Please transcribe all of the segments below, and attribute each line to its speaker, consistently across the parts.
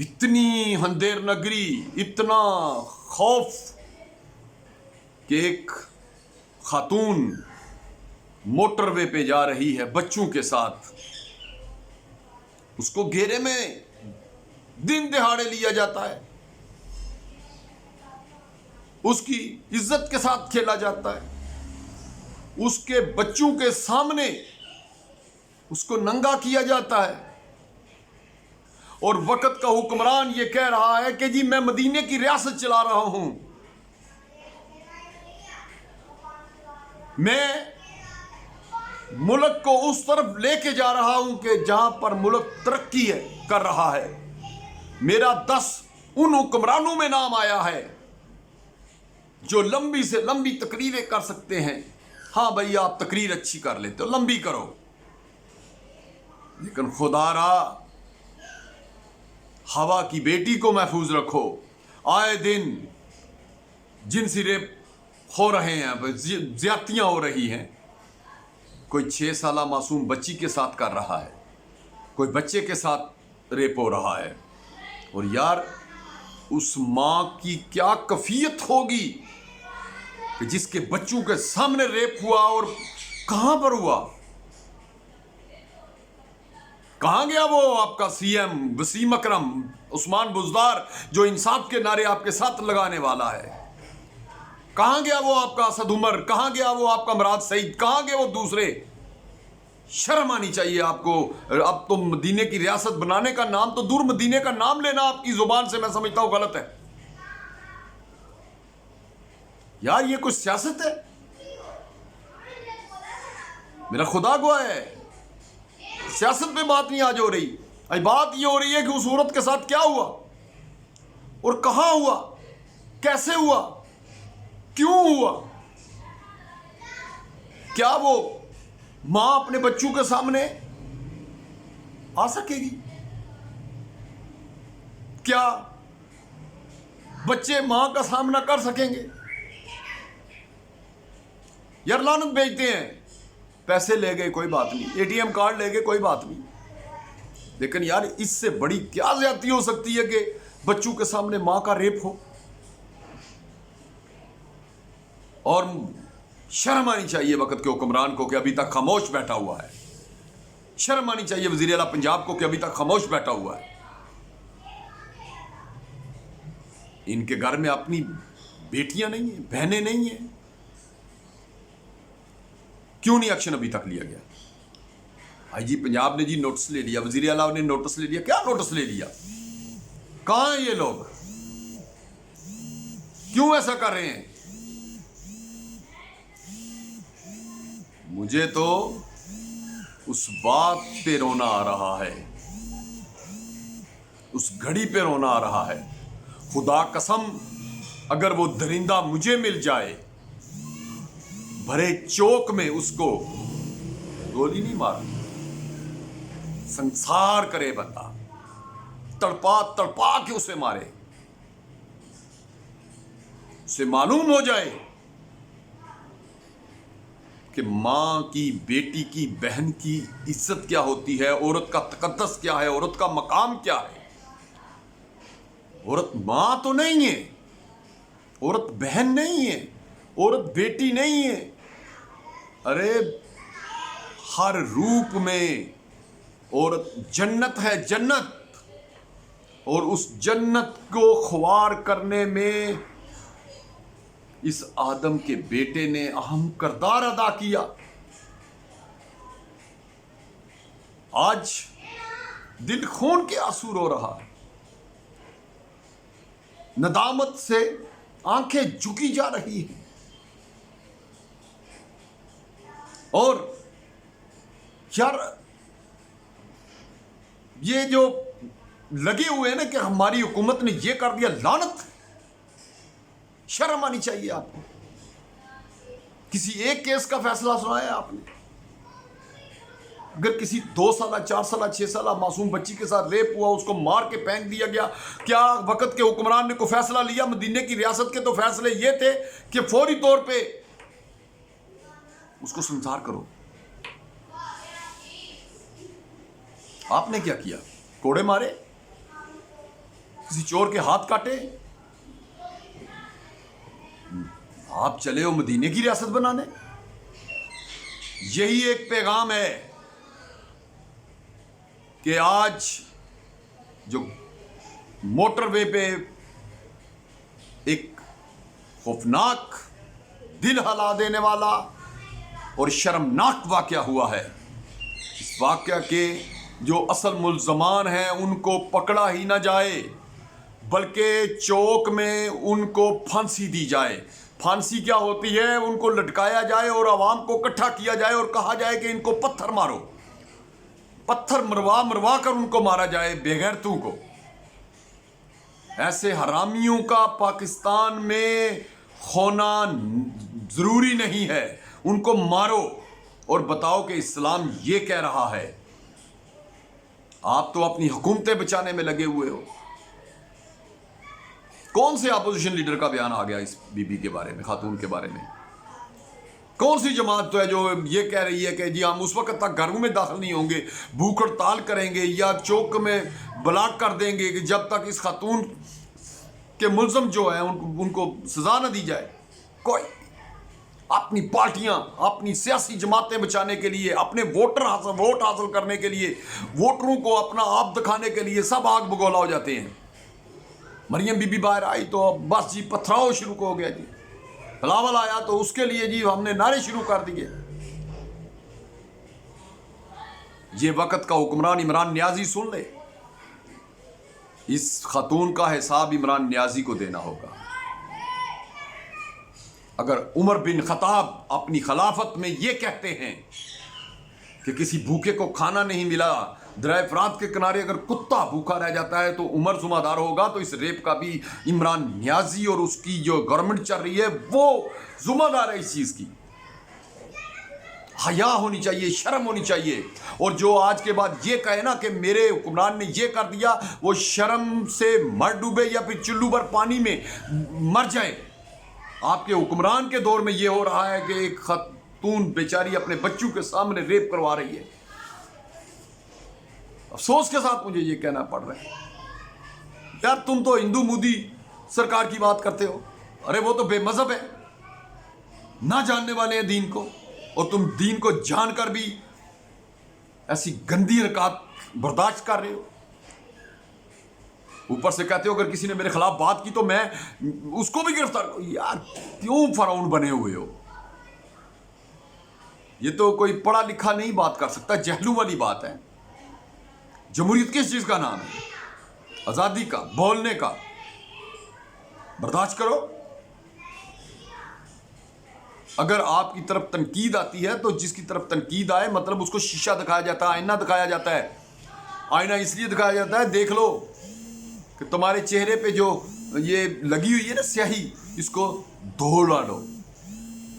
Speaker 1: اتنی اندھیر نگری، اتنا خوف کہ ایک خاتون موٹر وے پہ جا رہی ہے بچوں کے ساتھ، اس کو گھیرے میں دن دہاڑے لیا جاتا ہے، اس کی عزت کے ساتھ کھیلا جاتا ہے، اس کے بچوں کے سامنے اس کو ننگا کیا جاتا ہے، اور وقت کا حکمران یہ کہہ رہا ہے کہ جی میں مدینے کی ریاست چلا رہا ہوں، میں ملک کو اس طرف لے کے جا رہا ہوں کہ جہاں پر ملک ترقی کر رہا ہے، میرا 10 ان حکمرانوں میں نام آیا ہے جو لمبی سے لمبی تقریریں کر سکتے ہیں۔ ہاں بھائی آپ تقریر اچھی کر لیتے ہو، لمبی کرو، لیکن خدا را ہوا کی بیٹی کو محفوظ رکھو۔ آئے دن جنسی ریپ ہو رہے ہیں، زیادتیاں ہو رہی ہیں، کوئی 6 سالہ معصوم بچی کے ساتھ کر رہا ہے، کوئی بچے کے ساتھ ریپ ہو رہا ہے، اور یار اس ماں کی کیا کیفیت ہوگی کہ جس کے بچوں کے سامنے ریپ ہوا، اور کہاں پر ہوا؟ کہاں گیا وہ آپ کا سی ایم وسیم اکرم عثمان بزدار جو انصاف کے نعرے آپ کے ساتھ لگانے والا ہے؟ کہاں گیا وہ آپ کا اسد عمر؟ کہاں گیا وہ آپ کا مراد سعید؟ کہاں گئے وہ دوسرے؟ شرم آنی چاہیے آپ کو۔ اب تو مدینے کی ریاست بنانے کا نام تو دور، مدینے کا نام لینا آپ کی زبان سے میں سمجھتا ہوں غلط ہے۔ یار یہ کچھ سیاست ہے؟ میرا خدا گواہ ہے، سیاست پہ بات نہیں آج ہو رہی، آج بات یہ ہو رہی ہے کہ اس عورت کے ساتھ کیا ہوا، اور کہاں ہوا، کیسے ہوا، کیوں ہوا؟ کیا وہ ماں اپنے بچوں کے سامنے آ سکے گی؟ کیا بچے ماں کا سامنا کر سکیں گے؟ یار لعنت بھیجتے ہیں، پیسے لے گئے کوئی بات نہیں، اے ٹی ایم کارڈ لے گئے کوئی بات نہیں، لیکن یار اس سے بڑی کیا زیادتی ہو سکتی ہے کہ بچوں کے سامنے ماں کا ریپ ہو؟ اور شرم آنی چاہیے وقت کے حکمران کو کہ ابھی تک خاموش بیٹھا ہوا ہے، شرم آنی چاہیے وزیر اعلیٰ پنجاب کو کہ ابھی تک خاموش بیٹھا ہوا ہے۔ ان کے گھر میں اپنی بیٹیاں نہیں ہیں، بہنیں نہیں ہیں، کیوں نہیں ایکشن ابھی تک لیا گیا؟ آئی جی پنجاب نے جی نوٹس لے لیا، وزیر اعلیٰ نے نوٹس لے لیا، کیا نوٹس لے لیا؟ کہاں ہیں یہ لوگ؟ کیوں ایسا کر رہے ہیں؟ مجھے تو اس بات پہ رونا آ رہا ہے، اس گھڑی پہ رونا آ رہا ہے۔ خدا قسم اگر وہ درندہ مجھے مل جائے، بھرے چوک میں اس کو گولی نہیں مارنی، سنسار کرے بندہ، تڑپا تڑپا کے اسے مارے، اسے معلوم ہو جائے کہ ماں کی، بیٹی کی، بہن کی عزت کیا ہوتی ہے، عورت کا تقدس کیا ہے، عورت کا مقام کیا ہے۔ عورت ماں تو نہیں ہے، عورت بہن نہیں ہے، عورت بیٹی نہیں ہے، ارے ہر روپ میں عورت جنت ہے، جنت، اور اس جنت کو خوار کرنے میں اس آدم کے بیٹے نے اہم کردار ادا کیا۔ آج دل خون کے آنسو رو رہا ہے، ندامت سے آنکھیں جھکی جا رہی ہیں، اور یار یہ جو لگے ہوئے ہیں نا کہ ہماری حکومت نے یہ کر دیا، لعنت، شرم آنی چاہیے آپ کو۔ کسی ایک کیس کا فیصلہ سنایا آپ نے؟ اگر کسی 2 سالہ 4 سالہ 6 سالہ معصوم بچی کے ساتھ ریپ ہوا، اس کو مار کے پھینک دیا گیا، کیا وقت کے حکمران نے کوئی فیصلہ لیا؟ مدینے کی ریاست کے تو فیصلے یہ تھے کہ فوری طور پہ اس کو سنسار کرو۔ آپ نے کیا کیا؟ کوڑے مارے، کسی چور کے ہاتھ کاٹے؟ آپ چلے ہو مدینے کی ریاست بنانے۔ یہی ایک پیغام ہے کہ آج جو موٹر وے پہ ایک خوفناک، دل ہلا دینے والا اور شرمناک واقعہ ہوا ہے، اس واقعہ کے جو اصل ملزمان ہیں ان کو پکڑا ہی نہ جائے، بلکہ چوک میں ان کو پھانسی دی جائے۔ پھانسی کیا ہوتی ہے؟ ان کو لٹکایا جائے اور عوام کو اکٹھا کیا جائے اور کہا جائے کہ ان کو پتھر مارو، پتھر مروا مروا کر ان کو مارا جائے، بے غیرتوں کو۔ ایسے حرامیوں کا پاکستان میں ہونا ضروری نہیں ہے۔ ان کو مارو اور بتاؤ کہ اسلام یہ کہہ رہا ہے۔ آپ تو اپنی حکومتیں بچانے میں لگے ہوئے ہو۔ کون سے اپوزیشن لیڈر کا بیان آ گیا اس بی بی کے بارے میں، خاتون کے بارے میں؟ کون سی جماعت تو ہے جو یہ کہہ رہی ہے کہ جی ہم اس وقت تک گھروں میں داخل نہیں ہوں گے، بھوک ہڑتال کریں گے یا چوک میں بلاک کر دیں گے کہ جب تک اس خاتون کے ملزم جو ہیں ان کو سزا نہ دی جائے؟ کوئی اپنی پارٹیاں، اپنی سیاسی جماعتیں بچانے کے لیے، اپنے ووٹ حاصل کرنے کے لیے، ووٹروں کو اپنا آپ دکھانے کے لیے سب آگ بگولا ہو جاتے ہیں۔ مریم بی بی باہر آئی تو بس جی پتھراؤ شروع ہو گیا، جی بلاول آیا تو اس کے لیے جی ہم نے نعرے شروع کر دیے۔ یہ وقت کا حکمران عمران نیازی سن لے، اس خاتون کا حساب عمران نیازی کو دینا ہوگا۔ اگر عمر بن خطاب اپنی خلافت میں یہ کہتے ہیں کہ کسی بھوکے کو کھانا نہیں ملا، دریا فرات کے کنارے اگر کتا بھوکا رہ جاتا ہے تو عمر ذمہ دار ہوگا، تو اس ریپ کا بھی عمران نیازی اور اس کی جو گورنمنٹ چل رہی ہے وہ ذمہ دار ہے اس چیز کی۔ حیا ہونی چاہیے، شرم ہونی چاہیے۔ اور جو آج کے بعد یہ کہے نا کہ میرے حکمران نے یہ کر دیا، وہ شرم سے مر ڈوبے یا پھر چلو بھر پانی میں مر جائے۔ آپ کے حکمران کے دور میں یہ ہو رہا ہے کہ ایک خاتون بیچاری اپنے بچوں کے سامنے ریپ کروا رہی ہے۔ افسوس کے ساتھ مجھے یہ کہنا پڑ رہا ہے، یار تم تو ہندو مودی سرکار کی بات کرتے ہو، ارے وہ تو بے مذہب ہے، نہ جاننے والے ہیں دین کو، اور تم دین کو جان کر بھی ایسی گندی حرکات برداشت کر رہے ہو۔ اوپر سے کہتے ہو اگر کسی نے میرے خلاف بات کی تو میں اس کو بھی گرفتار کروں۔ یار کیوں فرعون بنے ہوئے ہو؟ یہ تو کوئی پڑھا لکھا نہیں بات کر سکتا، جہلوں والی بات ہے۔ جمہوریت کس چیز کا نام ہے؟ آزادی کا، بولنے کا۔ برداشت کرو۔ اگر آپ کی طرف تنقید آتی ہے تو جس کی طرف تنقید آئے مطلب اس کو شیشہ دکھایا جاتا ہے، آئینہ دکھایا جاتا ہے۔ آئینہ اس لیے دکھایا جاتا ہے دیکھ لو کہ تمہارے چہرے پہ جو یہ لگی ہوئی ہے نا سیاہی، اس کو دھو ڈالو،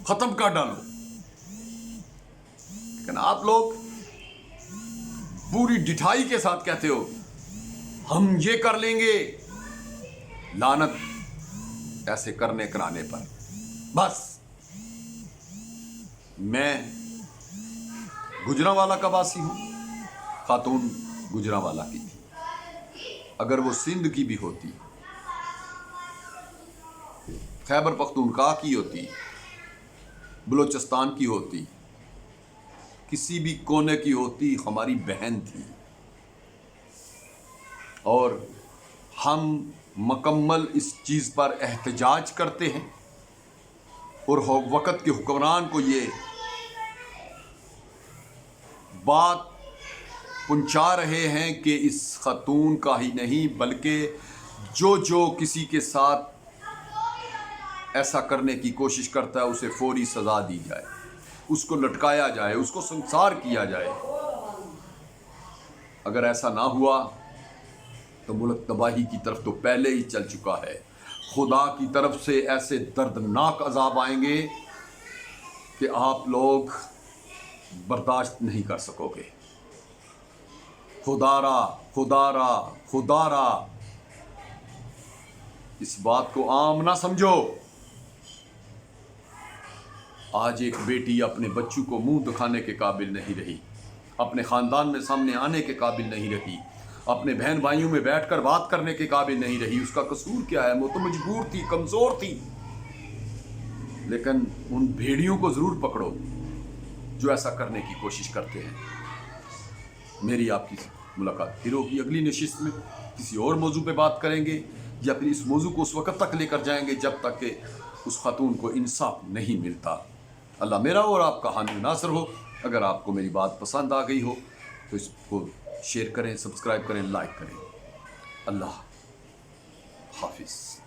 Speaker 1: ختم کر ڈالو۔ لیکن آپ لوگ پوری ڈٹھائی کے ساتھ کہتے ہو ہم یہ کر لیں گے، لعنت ایسے کرنے کرانے پر۔ بس میں گجرانوالہ کا واسی ہوں، خاتون گجرانوالہ کی تھی۔ اگر وہ سندھ کی بھی ہوتی، خیبر پختونخوا کی ہوتی، بلوچستان کی ہوتی، کسی بھی کونے کی ہوتی، ہماری بہن تھی، اور ہم مکمل اس چیز پر احتجاج کرتے ہیں اور وقت کے حکمران کو یہ بات پہنچا رہے ہیں کہ اس خاتون کا ہی نہیں بلکہ جو کسی کے ساتھ ایسا کرنے کی کوشش کرتا ہے اسے فوری سزا دی جائے، اس کو لٹکایا جائے، اس کو سنسار کیا جائے۔ اگر ایسا نہ ہوا تو ملک تباہی کی طرف تو پہلے ہی چل چکا ہے۔ خدا کی طرف سے ایسے دردناک عذاب آئیں گے کہ آپ لوگ برداشت نہیں کر سکو گے۔ خدا را اس بات کو عام نہ سمجھو۔ آج ایک بیٹی اپنے بچوں کو منہ دکھانے کے قابل نہیں رہی، اپنے خاندان میں سامنے آنے کے قابل نہیں رہی، اپنے بہن بھائیوں میں بیٹھ کر بات کرنے کے قابل نہیں رہی، اس کا قصور کیا ہے؟ وہ تو مجبور تھی، کمزور تھی۔ لیکن ان بھیڑیوں کو ضرور پکڑو جو ایسا کرنے کی کوشش کرتے ہیں۔ میری آپ کی ملاقات پھر ہوگی اگلی نشست میں، کسی اور موضوع پہ بات کریں گے، یا پھر اس موضوع کو اس وقت تک لے کر جائیں گے جب تک کہ اس خاتون کو انصاف نہیں ملتا۔ اللہ میرا اور آپ کا حامی ناصر ہو۔ اگر آپ کو میری بات پسند آ گئی ہو تو اس کو شیئر کریں، سبسکرائب کریں، لائک کریں۔ اللہ حافظ۔